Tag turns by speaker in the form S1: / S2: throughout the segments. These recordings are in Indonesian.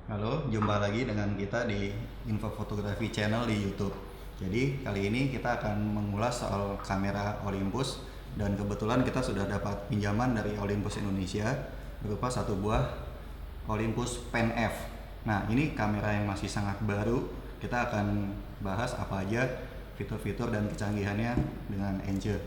S1: Halo, jumpa lagi dengan kita di Info Fotografi Channel di YouTube. Jadi kali ini kita akan mengulas soal kamera Olympus dan kebetulan kita sudah dapat pinjaman dari Olympus Indonesia berupa satu buah Olympus Pen F. Nah, ini kamera yang masih sangat baru. Kita akan bahas apa aja fitur-fitur dan kecanggihannya dengan Enche.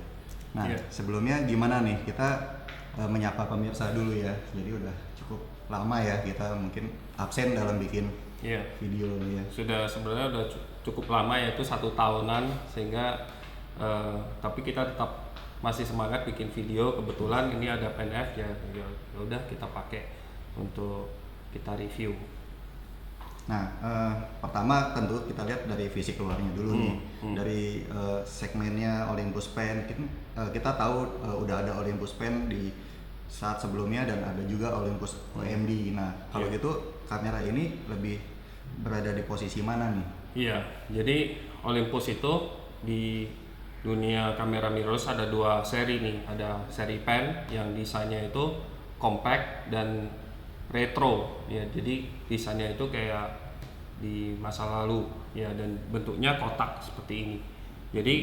S1: Nah,
S2: Iya,
S1: sebelumnya gimana nih? Kita menyapa pemirsa dulu ya. Jadi udah cukup lama ya kita mungkin absen dalam bikin
S2: iya.
S1: video ya.
S2: Sudah sebenarnya udah cukup lama yaitu 1 tahunan sehingga tapi kita tetap masih semangat bikin video. Kebetulan ini ada PNF ya udah kita pakai untuk kita review.
S1: Nah, pertama tentu kita lihat dari fisik luarnya dulu nih. Dari segmennya Olympus Pen, kita tahu udah ada Olympus Pen di saat sebelumnya dan ada juga Olympus OMD. Nah, kalau
S2: Iya.
S1: gitu kamera ini lebih berada di posisi mana nih?
S2: Iya, jadi Olympus itu di dunia kamera mirrorless ada 2 seri nih. Ada seri pen yang desainnya itu compact dan retro ya. Jadi desainnya itu kayak di masa lalu ya, dan bentuknya kotak seperti ini. Jadi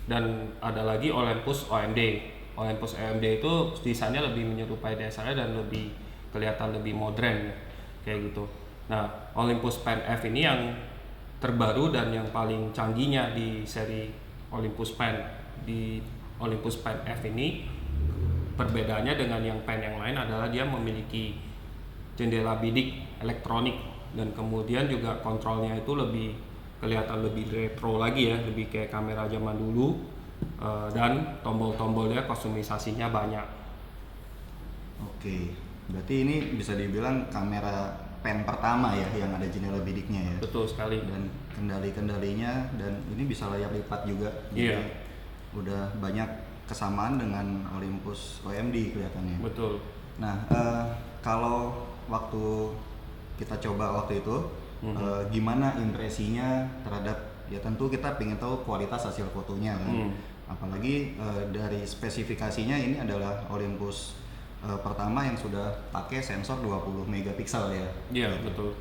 S2: dan ada lagi Olympus OMD. Olympus OMD itu desainnya lebih menyerupai DSLR dan lebih kelihatan lebih modern ya, kayak gitu. Nah, Olympus Pen F ini yang terbaru dan yang paling canggihnya di seri Olympus Pen. Di Olympus Pen F ini perbedaannya dengan yang pen yang lain adalah dia memiliki jendela bidik elektronik, dan kemudian juga kontrolnya itu lebih kelihatan lebih retro lagi ya, lebih kayak kamera zaman dulu. Dan tombol-tombolnya kustomisasinya banyak.
S1: Oke, berarti ini bisa dibilang kamera pen pertama ya yang ada jendela bidiknya ya.
S2: Betul sekali.
S1: Dan kendali-kendalinya dan ini bisa layar lipat juga.
S2: Iya,
S1: Jadi udah banyak kesamaan dengan Olympus OMD kelihatannya.
S2: betul.
S1: Nah, kalau waktu kita coba waktu itu, gimana impresinya terhadap ya tentu kita pengen tahu kualitas hasil fotonya kan. Apalagi dari spesifikasinya ini adalah Olympus pertama yang sudah pakai sensor 20 megapiksel ya.
S2: Iya, betul.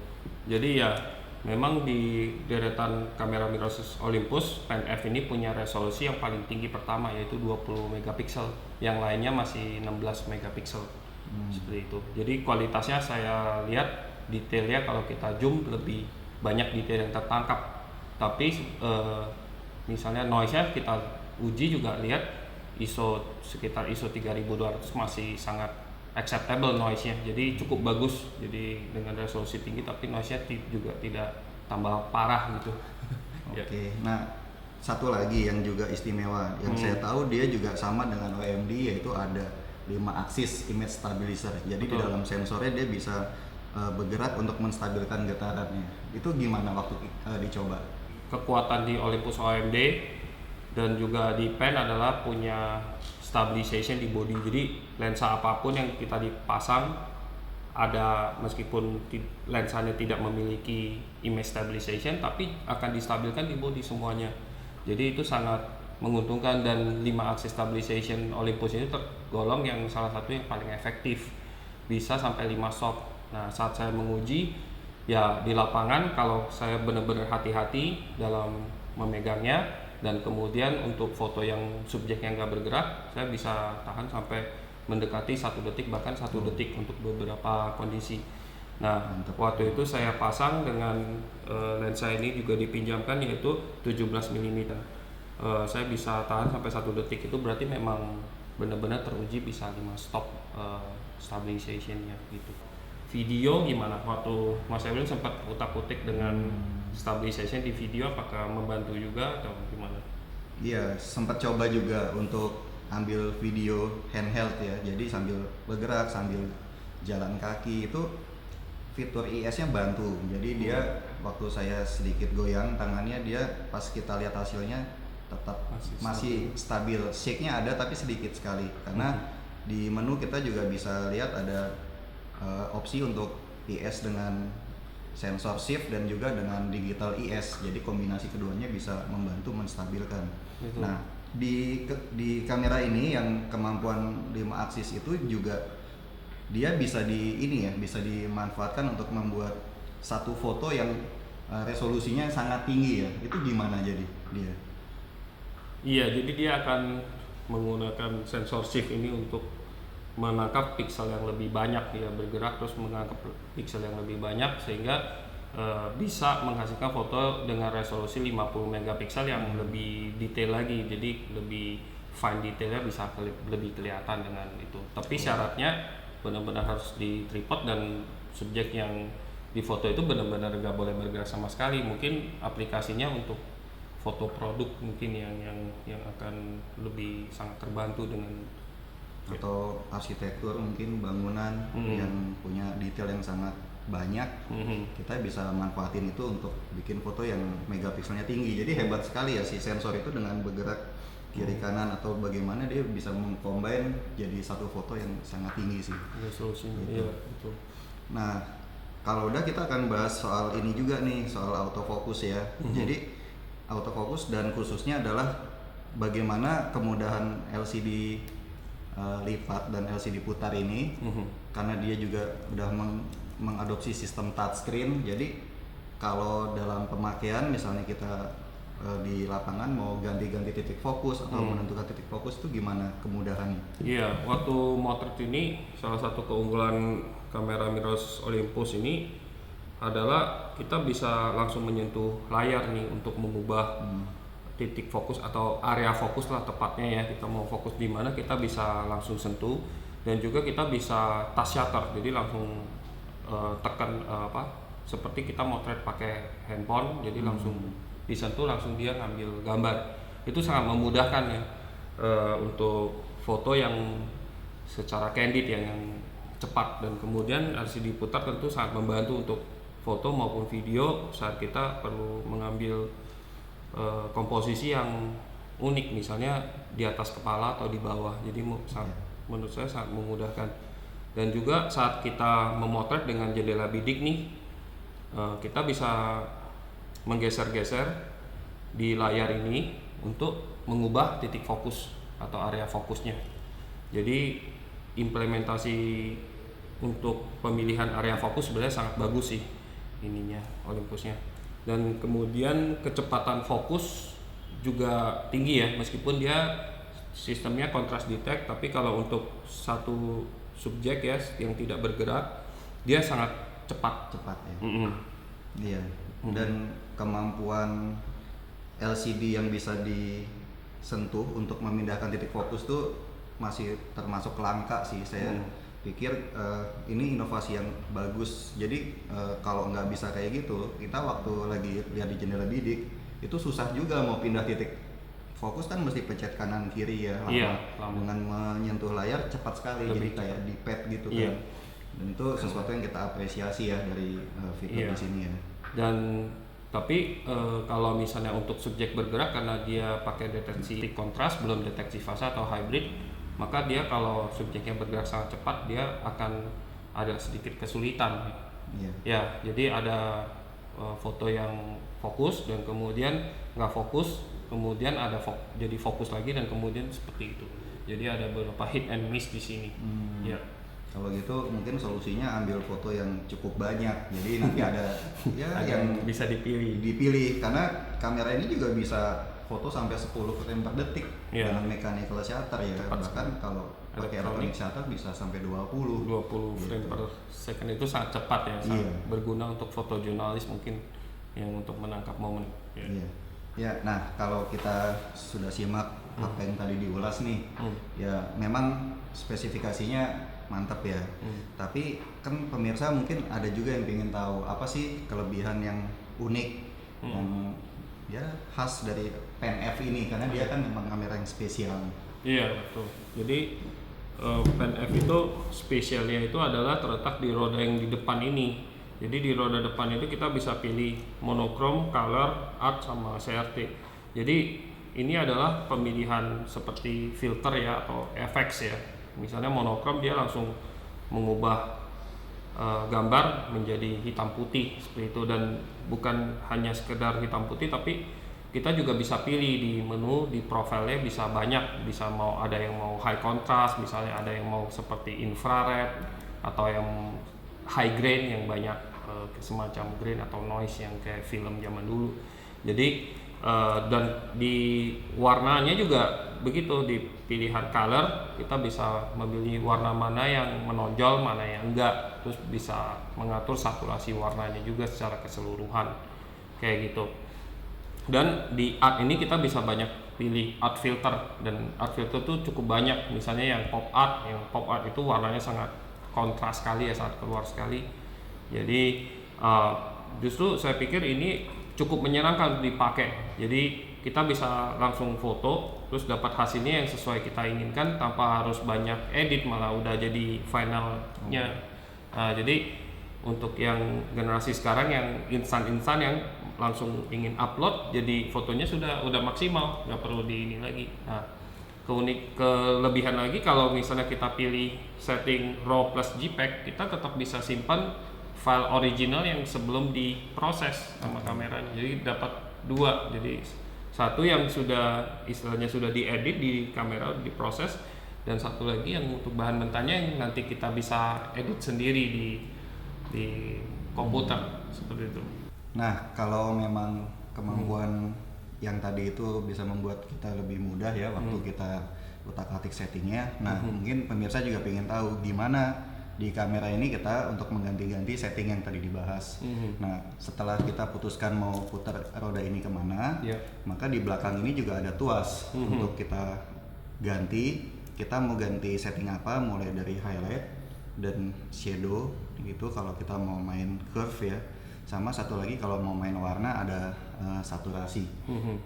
S2: Jadi ya memang di deretan kamera mirrorless Olympus, Pen F ini punya resolusi yang paling tinggi pertama yaitu 20 megapiksel. Yang lainnya masih 16 megapiksel. Seperti itu. Jadi kualitasnya saya lihat detailnya kalau kita zoom lebih banyak detail yang tertangkap. Tapi misalnya noise-nya kita uji juga lihat ISO sekitar ISO 3200 masih sangat acceptable noise-nya. Jadi cukup bagus. Jadi dengan resolusi tinggi tapi noise-nya juga tidak tambah parah gitu. Ya.
S1: Oke. Nah, satu lagi yang juga istimewa yang saya tahu dia juga sama dengan OMD yaitu ada 5 aksis image stabilizer. Jadi di
S2: Betul.
S1: dalam sensornya dia bisa bergerak untuk menstabilkan getarannya. Itu gimana waktu dicoba?
S2: Kekuatan di Olympus OMD dan juga di pen adalah punya stabilization di body. Jadi lensa apapun yang kita dipasang ada, meskipun lensanya tidak memiliki image stabilization tapi akan distabilkan di body semuanya. Jadi itu sangat menguntungkan, dan 5 axis stabilization Olympus ini tergolong yang salah satu yang paling efektif, bisa sampai 5 shot. Nah, saat saya menguji ya di lapangan, kalau saya benar-benar hati-hati dalam memegangnya, dan kemudian untuk foto yang subjek yang nggak bergerak, saya bisa tahan sampai mendekati 1 detik, bahkan 1 detik untuk beberapa kondisi. Nah,
S1: Mantap.
S2: waktu itu saya pasang dengan lensa ini juga dipinjamkan yaitu 17 mm. Saya bisa tahan sampai 1 detik, itu berarti memang benar-benar teruji bisa 5 stop stabilizationnya gitu. Video gimana? Waktu Mas Emil sempat utak-utik dengan stabilization di video, apakah membantu juga atau gimana?
S1: Iya, sempat coba juga untuk ambil video handheld ya. Jadi sambil bergerak, sambil jalan kaki itu fitur IS-nya bantu. Jadi dia waktu saya sedikit goyang tangannya, dia pas kita lihat hasilnya tetap masih stabil. Shake-nya ada tapi sedikit sekali. Karena di menu kita juga bisa lihat ada opsi untuk IS dengan sensor shift dan juga dengan digital IS. Jadi kombinasi keduanya bisa membantu menstabilkan.
S2: Betul.
S1: Nah, di kamera ini yang kemampuan 5 aksis itu juga dia bisa bisa dimanfaatkan untuk membuat satu foto yang resolusinya sangat tinggi ya, itu gimana jadi dia?
S2: Iya, jadi dia akan menggunakan sensor shift ini untuk menangkap piksel yang lebih banyak, dia bergerak terus menangkap piksel yang lebih banyak sehingga bisa menghasilkan foto dengan resolusi 50 megapiksel yang lebih detail lagi, jadi lebih fine detailnya bisa lebih kelihatan dengan itu. Tapi syaratnya benar-benar harus di tripod dan subjek yang di foto itu benar-benar nggak boleh bergerak sama sekali. Mungkin aplikasinya untuk foto produk mungkin yang akan lebih sangat terbantu dengan,
S1: atau arsitektur mungkin bangunan yang punya detail yang sangat banyak, kita bisa manfaatin itu untuk bikin foto yang megapikselnya tinggi. Jadi hebat sekali ya si sensor itu dengan bergerak kiri kanan atau bagaimana dia bisa mengcombine jadi satu foto yang sangat tinggi sih
S2: resolusinya.
S1: gitu.
S2: Iya, betul.
S1: Nah, kalau udah kita akan bahas soal ini juga nih, soal autofocus ya. Jadi autofocus dan khususnya adalah bagaimana kemudahan LCD lipat dan LCD putar ini, karena dia juga udah mengadopsi sistem touchscreen. Jadi kalau dalam pemakaian misalnya kita di lapangan mau ganti-ganti titik fokus atau menentukan titik fokus itu gimana kemudahannya?
S2: Iya, waktu motret ini salah satu keunggulan kamera mirrorless Olympus ini adalah kita bisa langsung menyentuh layar nih untuk mengubah titik fokus atau area fokus lah tepatnya ya. Kita mau fokus di mana kita bisa langsung sentuh, dan juga kita bisa touch shutter, jadi langsung tekan seperti kita motret pakai handphone, jadi langsung disentuh langsung dia ngambil gambar. Itu sangat memudahkan ya untuk foto yang secara candid ya, yang cepat. Dan kemudian LCD putar tentu sangat membantu untuk foto maupun video saat kita perlu mengambil komposisi yang unik, misalnya di atas kepala atau di bawah. Jadi menurut saya sangat memudahkan. Dan juga saat kita memotret dengan jendela bidik nih, kita bisa menggeser-geser di layar ini untuk mengubah titik fokus atau area fokusnya. Jadi implementasi untuk pemilihan area fokus sebenarnya sangat bagus sih ininya Olympusnya. Dan kemudian kecepatan fokus juga tinggi ya, meskipun dia sistemnya contrast detect, tapi kalau untuk satu subjek ya yang tidak bergerak dia sangat cepat
S1: ya. Iya. Dan kemampuan LCD yang bisa disentuh untuk memindahkan titik fokus tuh masih termasuk langka sih. Saya pikir ini inovasi yang bagus. Jadi kalau nggak bisa kayak gitu, kita waktu lagi lihat di jendela bidik itu susah juga mau pindah titik fokus, kan mesti pencet kanan kiri ya, lama. Dengan menyentuh layar cepat sekali, jadi kayak di pad gitu kan. Dan itu sesuatu yang kita apresiasi ya dari fitur di sini ya.
S2: Dan tapi kalau misalnya untuk subjek bergerak, karena dia pakai deteksi kontras, belum deteksi fase atau hybrid, maka dia kalau subjeknya bergerak sangat cepat dia akan ada sedikit kesulitan. Ya, jadi ada foto yang fokus dan kemudian nggak fokus, kemudian ada jadi fokus lagi dan kemudian seperti itu. Jadi ada beberapa hit and miss di sini. Ya.
S1: Kalau gitu mungkin solusinya ambil foto yang cukup banyak. Jadi nanti ada yang
S2: bisa
S1: dipilih karena kamera ini juga bisa foto sampai 10 frame per detik dengan mechanical shutter ya. Bahkan kalau pakai electronic shutter bisa sampai 20
S2: frame per second. Itu sangat cepat ya, sangat berguna untuk fotojurnalis mungkin yang untuk menangkap momen.
S1: Ya, nah kalau kita sudah simak apa yang tadi diulas nih, ya memang spesifikasinya mantap ya. Tapi kan pemirsa mungkin ada juga yang ingin tahu apa sih kelebihan yang unik yang ya khas dari Pen F ini, karena dia kan memang kamera yang spesial.
S2: Iya, betul. Jadi Pen F itu spesialnya itu adalah terletak di roda yang di depan ini. Jadi di roda depan itu kita bisa pilih monokrom, color, art, sama CRT. Jadi ini adalah pemilihan seperti filter ya atau effects ya. Misalnya monokrom dia langsung mengubah gambar menjadi hitam putih seperti itu, dan bukan hanya sekedar hitam putih tapi kita juga bisa pilih di menu, di profilnya bisa banyak, bisa mau ada yang mau high contrast, misalnya ada yang mau seperti infrared atau yang high grain yang banyak semacam grain atau noise yang kayak film zaman dulu. Jadi dan di warnanya juga begitu, di pilihan color kita bisa memilih warna mana yang menonjol, mana yang enggak, terus bisa mengatur saturasi warnanya juga secara keseluruhan kayak gitu. Dan di art ini kita bisa banyak pilih art filter, dan art filter tuh cukup banyak. Misalnya yang pop art itu warnanya sangat kontras sekali ya, sangat keluar sekali. Jadi justru saya pikir ini cukup menyenangkan dipakai. Jadi kita bisa langsung foto terus dapat hasilnya yang sesuai kita inginkan tanpa harus banyak edit, malah udah jadi finalnya. Jadi untuk yang generasi sekarang yang instan yang langsung ingin upload, jadi fotonya udah maksimal, nggak perlu di ini lagi. Nah, kelebihan lagi kalau misalnya kita pilih setting RAW plus JPEG, kita tetap bisa simpan file original yang sebelum diproses sama kameranya. Jadi dapat dua, jadi satu yang istilahnya sudah diedit di kamera, diproses, dan satu lagi yang untuk bahan mentahnya yang nanti kita bisa edit sendiri di komputer seperti itu.
S1: Nah, kalau memang kemampuan yang tadi itu bisa membuat kita lebih mudah ya waktu kita utak-atik settingnya. Nah, mungkin pemirsa juga pengen tahu gimana di kamera ini kita untuk mengganti-ganti setting yang tadi dibahas. Nah, setelah kita putuskan mau putar roda ini kemana, maka di belakang ini juga ada tuas untuk kita ganti. Kita mau ganti setting apa, mulai dari highlight dan shadow gitu kalau kita mau main curve ya. Sama satu lagi kalau mau main warna ada saturasi.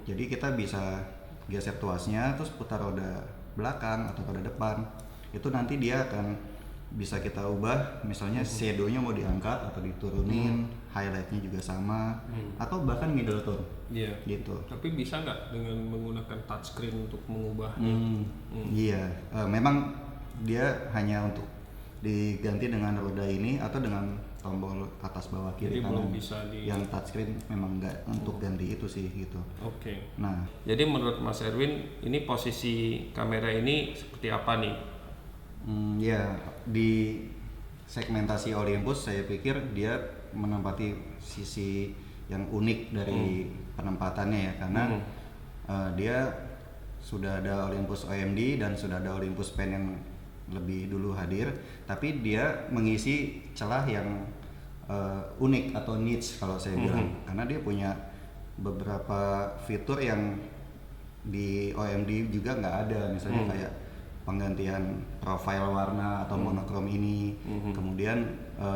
S1: Jadi kita bisa geser tuasnya terus putar roda belakang atau roda depan. Itu nanti dia akan bisa kita ubah, misalnya shadow-nya mau diangkat atau diturunin, highlight-nya juga sama, atau bahkan middle tone. Gitu.
S2: Tapi bisa nggak dengan menggunakan touchscreen untuk mengubah?
S1: Iya, memang dia hanya untuk diganti dengan roda ini atau dengan tombol atas bawah kiri kanan.
S2: Belum bisa
S1: yang touchscreen memang nggak untuk ganti itu sih gitu.
S2: Oke.
S1: Nah,
S2: jadi menurut Mas Erwin ini posisi kamera ini seperti apa nih?
S1: Ya di segmentasi Olympus saya pikir dia menempati sisi yang unik dari penempatannya ya, karena dia sudah ada Olympus OMD dan sudah ada Olympus Pen yang lebih dulu hadir, tapi dia mengisi celah yang unik atau niche kalau saya bilang, karena dia punya beberapa fitur yang di OMD juga nggak ada, misalnya kayak penggantian profile warna atau monokrom ini. Kemudian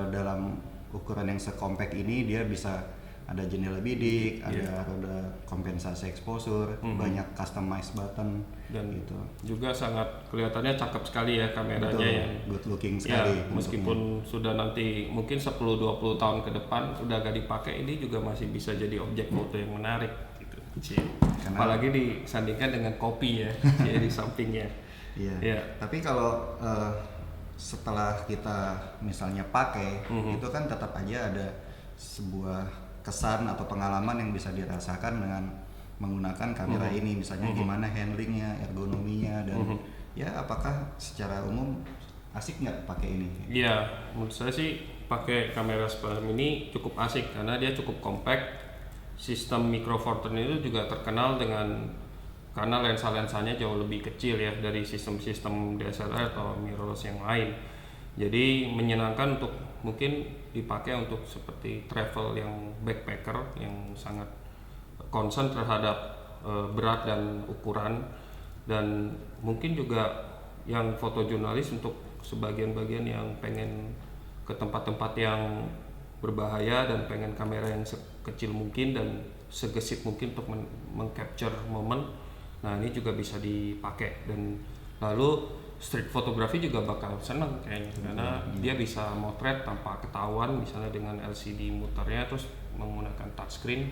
S1: dalam ukuran yang sekompak ini dia bisa ada jendela bidik, ada roda kompensasi exposure, banyak customized button dan gitu.
S2: Juga sangat kelihatannya cakep sekali ya kameranya.
S1: Betul,
S2: yang
S1: good looking sekali.
S2: Ya, meskipun sudah nanti mungkin 10-20 tahun ke depan udah gak dipakai, ini juga masih bisa jadi objek foto yang menarik gitu. Apalagi disandingkan dengan kopi ya, di sampingnya.
S1: Iya. Tapi kalau setelah kita misalnya pakai, itu kan tetap aja ada sebuah kesan atau pengalaman yang bisa dirasakan dengan menggunakan kamera ini. Misalnya gimana handlingnya, ergonominya, dan ya apakah secara umum asik nggak pakai ini?
S2: Iya, menurut saya sih pakai kamera seperti ini cukup asik karena dia cukup compact. Sistem micro four turn itu juga terkenal karena lensa-lensanya jauh lebih kecil ya dari sistem-sistem DSLR atau mirrorless yang lain. Jadi menyenangkan untuk mungkin dipakai untuk seperti travel yang backpacker yang sangat concern terhadap berat dan ukuran, dan mungkin juga yang fotojurnalis untuk sebagian-bagian yang pengen ke tempat-tempat yang berbahaya dan pengen kamera yang sekecil mungkin dan segesit mungkin untuk mengcapture momen. Nah, ini juga bisa dipakai, dan lalu street photography juga bakal seneng kayaknya karena dia bisa motret tanpa ketahuan, misalnya dengan LCD muternya terus menggunakan touchscreen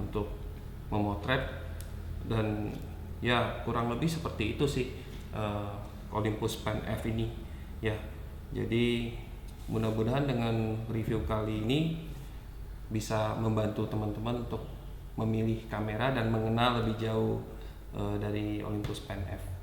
S2: untuk memotret, dan ya kurang lebih seperti itu sih Olympus Pen F ini ya. Jadi mudah-mudahan dengan review kali ini bisa membantu teman-teman untuk memilih kamera dan mengenal lebih jauh dari Olympus Pen F.